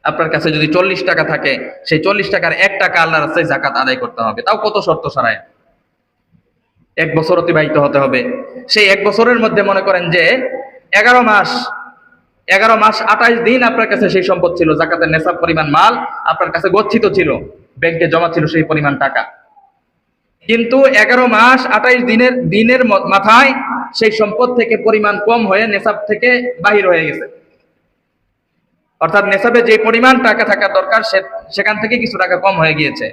আপনার কাছে যদি 40 টাকা থাকে, সেই 40 টাকার 1 টাকা আল্লাহর রাস্তায় যাকাত আদায় করতে হবে। তাও কত শর্ত ছাড়ায় 1 বছর অতিবাহিত হতে হবে। সেই 1 বছরের মধ্যে মনে করেন যে 11 মাস 28 দিন আপনার কাছে সেই সম্পদ ছিল, যাকাতের নেসাব পরিমাণ মাল আপনার কাছে গচ্ছিত ছিল, ব্যাংকে জমা ছিল সেই পরিমাণ টাকা। কিন্তু 11 মাস 28 দিনের মাথায় সেই সম্পদ থেকে পরিমাণ কম হয়ে নেসাব থেকে বাহির হয়ে গেছে। অর্থাৎ নেসাবে যে পরিমাণ টাকা থাকা দরকার সেখান থেকে কিছু টাকা কম হয়ে গিয়েছে,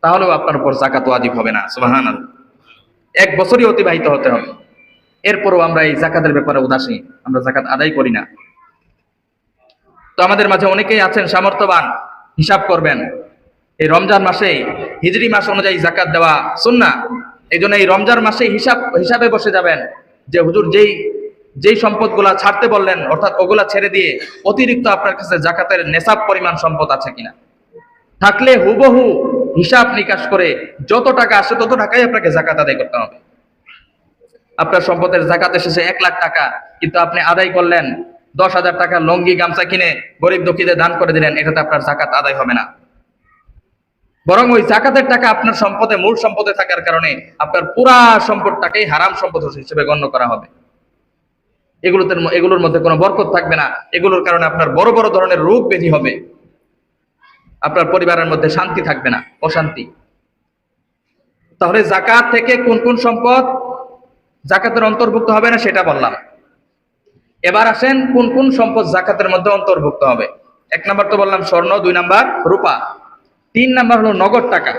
তাহলেও আপনার উপর যাকাত ওয়াজিব হবে না। সুবহানাল্লাহ। 1 বছরই অতিবাহিত হতে হবে। এরপরও আমরা এই যাকাতের ব্যাপারে উদাসীন, আমরা যাকাত আদায় করি না। তো আমাদের মাঝে অনেকেই আছেন সামর্থ্যবান, হিসাব করবেন এই রমজান মাসে হিজরি মাস অনুযায়ী যাকাত দেওয়া সুন্নাহ। এই জন্য এই রমজান মাসে হিসাবে বসে যাবেন যে হুজুর যেই সম্পদগুলা ছাড়তে বললেন, অর্থাৎ ওগুলা ছেড়ে দিয়ে অতিরিক্ত আপনার কাছে যাকাতের নেসাব পরিমাণ সম্পদ আছে কিনা। থাকলে হুবহু হিসাব নিকাশ করে যত টাকা আসে তত টাকাই আপনাকে যাকাত আদায় করতে হবে। আপনার সম্পদের যাকাত এসেছে 1 লাখ টাকা, কিন্তু আপনি আদায় করলেন 10,000 টাকা লঙ্গি গামছা কিনে গরিব দুঃখীদের দান করে দিলেন, এটাতে আপনার যাকাত আদায় হবে না। বরং ওই যাকাতের টাকা আপনার সম্পদে, মূল সম্পদে থাকার কারণে আপনার পুরা সম্পদটাকেই হারাম সম্পদ হিসেবে গণ্য করা হবে। এগুলোর মধ্যে কোনো বরকত থাকবে না। এগুলোর কারণে আপনার বড় বড় ধরনের রোগ ব্যাধি হবে, আপনার পরিবারের মধ্যে শান্তি থাকবে না, অশান্তি। তাহলে যাকাত থেকে কোন কোন সম্পদ যাকাতের অন্তর্ভুক্ত হবে না সেটা বললাম। এবার আসেন কোন কোন সম্পদ যাকাতের মধ্যে অন্তর্ভুক্ত হবে। 1 নাম্বার তো বললাম স্বর্ণ, 2 নাম্বার রূপা, 3 নাম্বার হলো নগদ টাকা।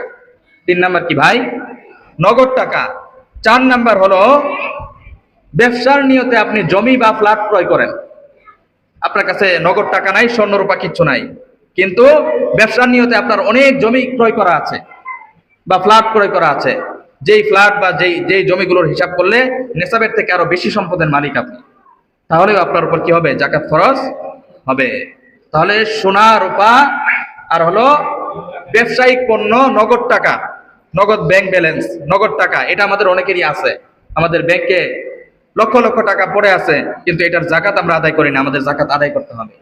3 নাম্বার কি ভাই? নগদ টাকা। 4 নাম্বার হলো ব্যবসার নিয়তে আপনি জমি বা ফ্ল্যাট ক্রয় করেন। আপনার কাছে নগদ টাকা নাই, স্বর্ণ রূপা কিচ্ছু নাই, কিন্তু ব্যবসার নিয়তে আপনার অনেক জমি ক্রয় করা আছে বা ফ্ল্যাট ক্রয় করা আছে। যেই ফ্ল্যাট বা যেই জমিগুলোর হিসাব করলে নেসাবের থেকে আরো বেশি সম্পদের মালিক আপনি, তাহলে আপনার উপর কি হবে? যাকাত ফরজ হবে। তাহলে সোনা রূপা আর হলো ব্যবসায়িক পণ্য, নগদ টাকা, নগদ ব্যাংক ব্যালেন্স, নগদ টাকা, এটা আমাদের অনেকেরই আছে। আমাদের ব্যাংকে লক্ষ লক্ষ টাকা পড়ে আছে, কিন্তু এটার যাকাত আমরা আদায় করি না, আমাদের যাকাত আদায় করতে হবে।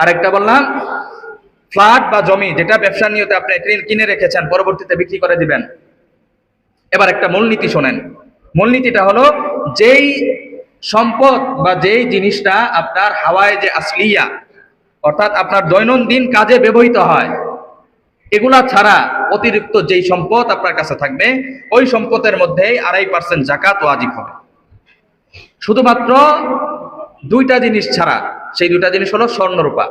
আরেকটা বললাম ফ্ল্যাট বা জমি, যেটা ব্যবসার নিয়তে আপনি কিনে রেখেছেন, পরবর্তীতে বিক্রি করে দিবেন। এবার একটা মূলনীতি শোনেন। মূলনীতিটা হলো যেই সম্পদ বা যেই জিনিসটা আপনার হাওয়ায় যে আসলিয়া, অর্থাৎ আপনার দৈনন্দিন কাজে ব্যবহৃত হয়, এগুলা ছাড়া অতিরিক্ত যেই সম্পদ আপনার কাছে থাকবে, ওই সম্পদের মধ্যেই 2.5% যাকাত ওয়াজিব হবে। শুধুমাত্র 2টা জিনিস ছাড়া। সেই 2টা জিনিস হলো স্বর্ণ রূপা।